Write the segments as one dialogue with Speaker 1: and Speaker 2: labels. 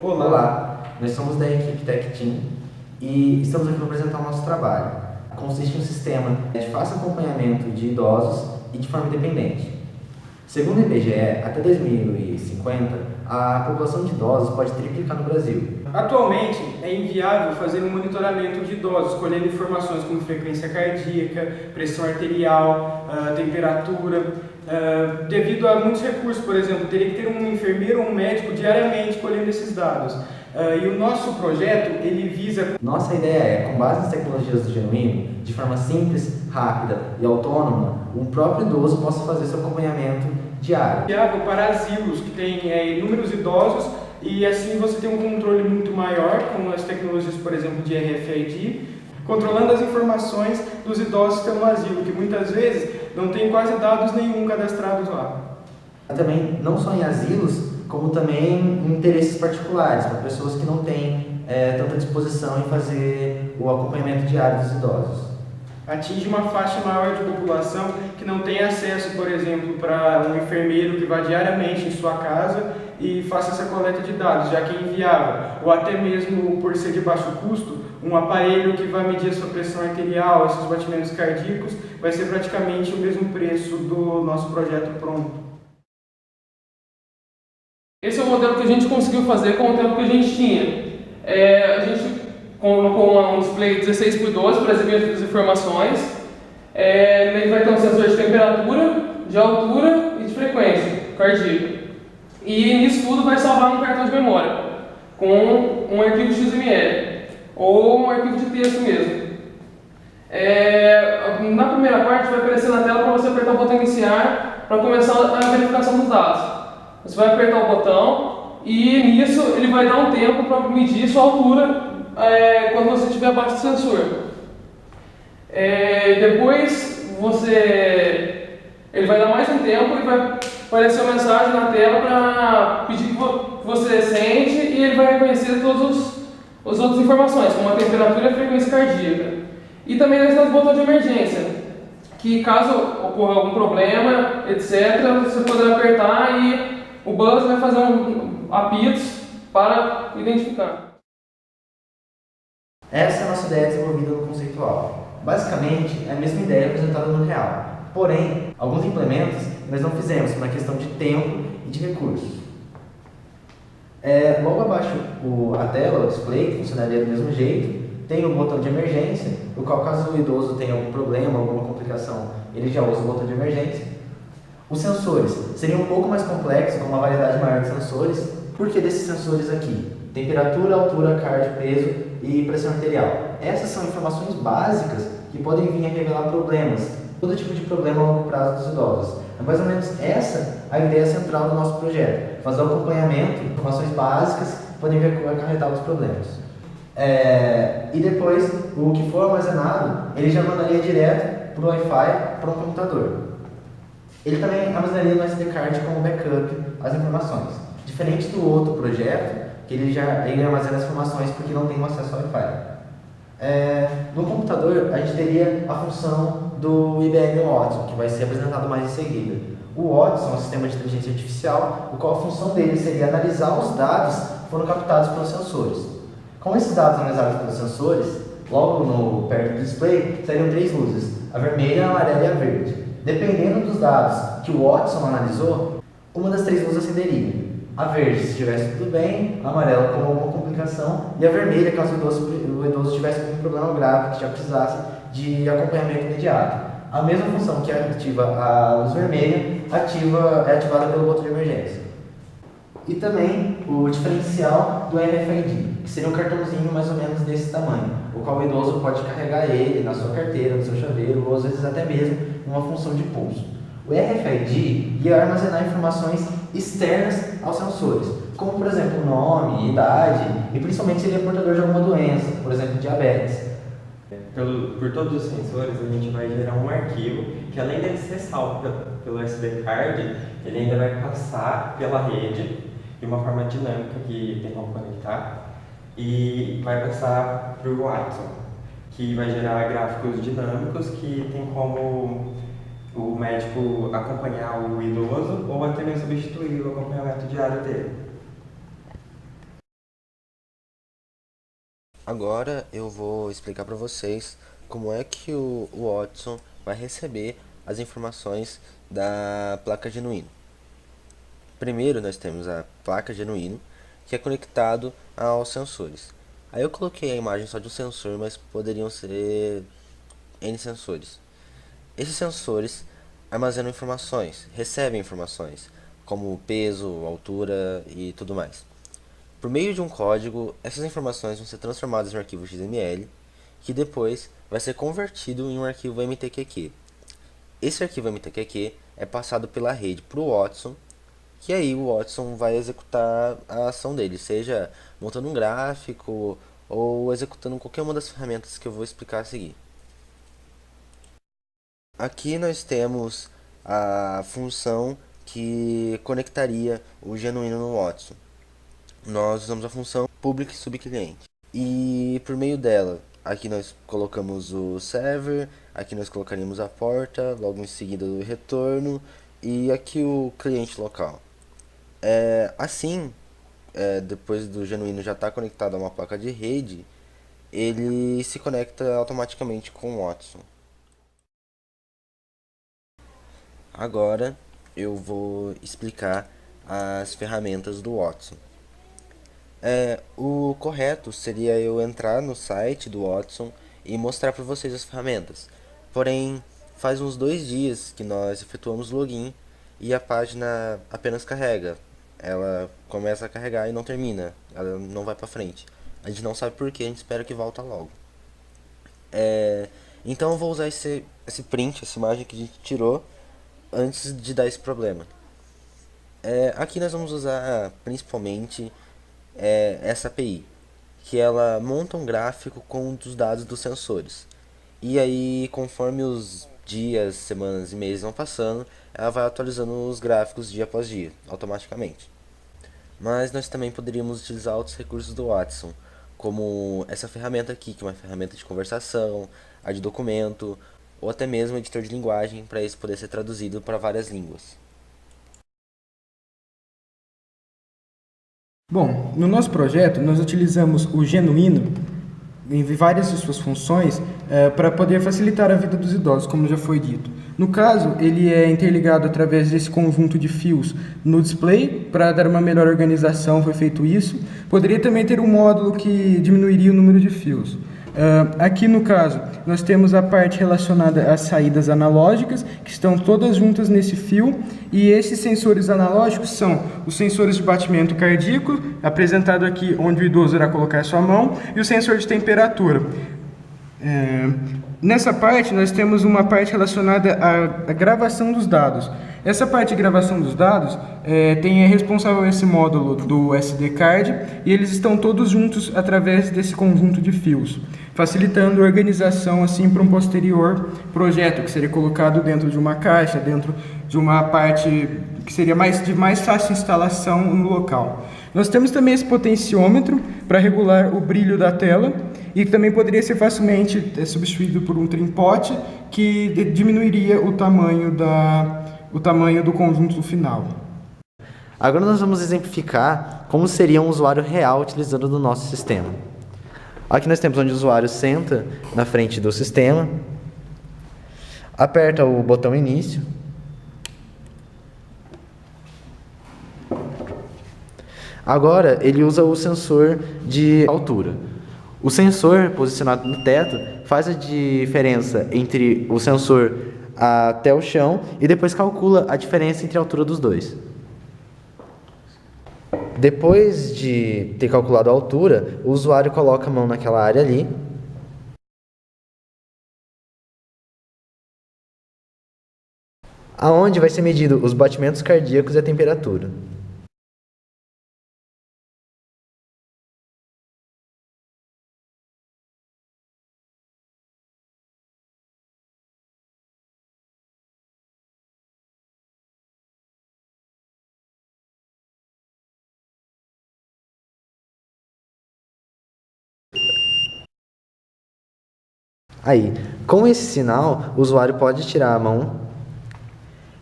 Speaker 1: Olá, nós somos da equipe Tech Team e estamos aqui para apresentar o nosso trabalho. Consiste em um sistema de fácil acompanhamento de idosos e de forma independente. Segundo o IBGE, até 2050, a população de idosos pode triplicar no Brasil.
Speaker 2: Atualmente, é inviável fazer um monitoramento de idosos, colhendo informações como frequência cardíaca, pressão arterial, temperatura. Devido a muitos recursos, por exemplo, teria que ter um enfermeiro ou um médico diariamente colhendo esses dados. E o nosso projeto, ele visa...
Speaker 1: Nossa ideia é, com base nas tecnologias do Genuíno, de forma simples, rápida e autônoma, um próprio idoso possa fazer seu acompanhamento diário.
Speaker 2: Viável para asilos que têm inúmeros idosos, e assim você tem um controle muito maior com as tecnologias, por exemplo, de RFID, controlando as informações dos idosos que estão no asilo, que muitas vezes não tem quase dados nenhum cadastrados lá.
Speaker 1: Também, não só em asilos, como também em interesses particulares, para pessoas que não têm tanta disposição em fazer o acompanhamento diário dos idosos.
Speaker 2: Atinge uma faixa maior de população que não tem acesso, por exemplo, para um enfermeiro que vá diariamente em sua casa e faça essa coleta de dados, já que é inviável, ou até mesmo por ser de baixo custo, um aparelho que vai medir a sua pressão arterial, esses batimentos cardíacos, vai ser praticamente o mesmo preço do nosso projeto pronto.
Speaker 3: Esse é o modelo que a gente conseguiu fazer com o tempo que a gente tinha. A gente colocou um display 16:12 para exibir as informações. Ele vai ter um sensor de temperatura, de altura e de frequência cardíaca. E nisso tudo vai salvar no cartão de memória, com um arquivo XML, ou um arquivo de texto mesmo. Na primeira parte vai aparecer na tela para você apertar o botão iniciar para começar a verificação dos dados. Você vai apertar o botão e nisso ele vai dar um tempo para medir sua altura quando você estiver abaixo do sensor. Depois ele vai dar mais um tempo e vai aparecer uma mensagem na tela para pedir que você sente, e ele vai reconhecer todas as outras informações, como a temperatura e a frequência cardíaca. E também nós temos o botão de emergência, que caso ocorra algum problema, etc., você poderá apertar e o buzz vai fazer apitos para identificar.
Speaker 1: Essa é a nossa ideia desenvolvida no conceitual. Basicamente, é a mesma ideia apresentada no real. Porém, alguns implementos nós não fizemos por uma questão de tempo e de recursos. Logo abaixo a tela, o display, funcionaria do mesmo jeito. Tem o botão de emergência, o qual, caso o idoso tenha algum problema, alguma complicação, ele já usa o botão de emergência. Os sensores seriam um pouco mais complexos, com uma variedade maior de sensores. Por que desses sensores aqui? Temperatura, altura, cardio, peso e pressão arterial. Essas são informações básicas que podem vir a revelar problemas, todo tipo de problema a longo prazo dos idosos. É mais ou menos essa a ideia central do nosso projeto, fazer o acompanhamento, informações básicas que podem acarretar os problemas. E depois, o que for armazenado, ele já mandaria direto para o Wi-Fi, para um computador. Ele também armazenaria no SD card como backup as informações. Diferente do outro projeto, que ele armazena as informações porque não tem um acesso ao Wi-Fi. No computador, a gente teria a função do IBM Watson, que vai ser apresentado mais em seguida. O Watson é um sistema de inteligência artificial, o qual a função dele seria analisar os dados que foram captados pelos sensores. Com esses dados analisados pelos sensores, logo perto do display, seriam 3 luzes, a vermelha, a amarela e a verde. Dependendo dos dados que o Watson analisou, uma das 3 luzes acenderia. A verde, se estivesse tudo bem, a amarela com alguma complicação, e a vermelha, caso o idoso tivesse algum problema grave que já precisasse de acompanhamento imediato. A mesma função que ativa a luz vermelha é ativada pelo botão de emergência. E também o diferencial do RFID, que seria um cartãozinho mais ou menos desse tamanho, o qual o idoso pode carregar ele na sua carteira, no seu chaveiro, ou às vezes até mesmo uma função de pulso. O RFID ia armazenar informações externas aos sensores, como por exemplo nome, idade, e principalmente se ele é portador de alguma doença, por exemplo diabetes.
Speaker 4: Por todos os sensores, a gente vai gerar um arquivo que, além de ser salvo pelo SD card, ele ainda vai passar pela rede de uma forma dinâmica que tem como conectar, e vai passar para o Watson, que vai gerar gráficos dinâmicos que tem como o médico acompanhar o idoso ou até mesmo substituir o acompanhamento diário dele.
Speaker 5: Agora eu vou explicar para vocês como é que o Watson vai receber as informações da placa Genuíno. Primeiro nós temos a placa Genuíno, que é conectado aos sensores. Aí eu coloquei a imagem só de um sensor, mas poderiam ser N sensores. Esses sensores armazenam informações, recebem informações, como peso, altura e tudo mais. Por meio de um código, essas informações vão ser transformadas em um arquivo XML, que depois vai ser convertido em um arquivo MTQQ. Esse arquivo MTQQ é passado pela rede para o Watson, que aí o Watson vai executar a ação dele, seja montando um gráfico ou executando qualquer uma das ferramentas que eu vou explicar a seguir. Aqui nós temos a função que conectaria o Genuíno no Watson. Nós usamos a função public subcliente. E por meio dela, aqui nós colocamos o server, aqui nós colocaríamos a porta, logo em seguida o retorno e aqui o cliente local. Assim, depois do Genuíno já estar conectado a uma placa de rede, ele se conecta automaticamente com o Watson. Agora eu vou explicar as ferramentas do Watson. O correto seria eu entrar no site do Watson e mostrar para vocês as ferramentas. Porém, faz uns 2 dias que nós efetuamos login e a página apenas carrega. Ela começa a carregar e não termina, ela não vai para frente. A gente não sabe por que, a gente espera que volta logo. Então eu vou usar esse print, essa imagem que a gente tirou antes de dar esse problema. Aqui nós vamos usar principalmente essa API, que ela monta um gráfico com os dados dos sensores. E aí, conforme os dias, semanas e meses vão passando, ela vai atualizando os gráficos dia após dia, automaticamente. Mas nós também poderíamos utilizar outros recursos do Watson, como essa ferramenta aqui, que é uma ferramenta de conversação, a de documento, ou até mesmo editor de linguagem, para isso poder ser traduzido para várias línguas.
Speaker 2: Bom, no nosso projeto nós utilizamos o Genuíno em várias de suas funções para poder facilitar a vida dos idosos, como já foi dito. No caso, ele é interligado através desse conjunto de fios no display, para dar uma melhor organização foi feito isso. Poderia também ter um módulo que diminuiria o número de fios. Aqui no caso, nós temos a parte relacionada às saídas analógicas, que estão todas juntas nesse fio, e esses sensores analógicos são os sensores de batimento cardíaco, apresentado aqui onde o idoso irá colocar a sua mão, e o sensor de temperatura. Nessa parte, nós temos uma parte relacionada à gravação dos dados. Essa parte de gravação dos dados é responsável esse módulo do SD card, e eles estão todos juntos através desse conjunto de fios, facilitando a organização assim para um posterior projeto, que seria colocado dentro de uma caixa, dentro de uma parte que seria de mais fácil instalação no local. Nós temos também esse potenciômetro para regular o brilho da tela, e que também poderia ser facilmente substituído por um trimpote, que diminuiria o tamanho do conjunto final.
Speaker 1: Agora nós vamos exemplificar como seria um usuário real utilizando do nosso sistema. Aqui nós temos onde o usuário senta na frente do sistema, aperta o botão início, agora ele usa o sensor de altura. O sensor posicionado no teto faz a diferença entre o sensor até o chão e depois calcula a diferença entre a altura dos dois. Depois de ter calculado a altura, o usuário coloca a mão naquela área ali, aonde vai ser medido os batimentos cardíacos e a temperatura. Aí, com esse sinal, o usuário pode tirar a mão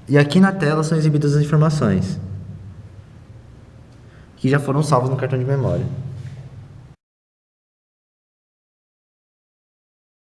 Speaker 1: e aqui na tela são exibidas as informações que já foram salvas no cartão de memória.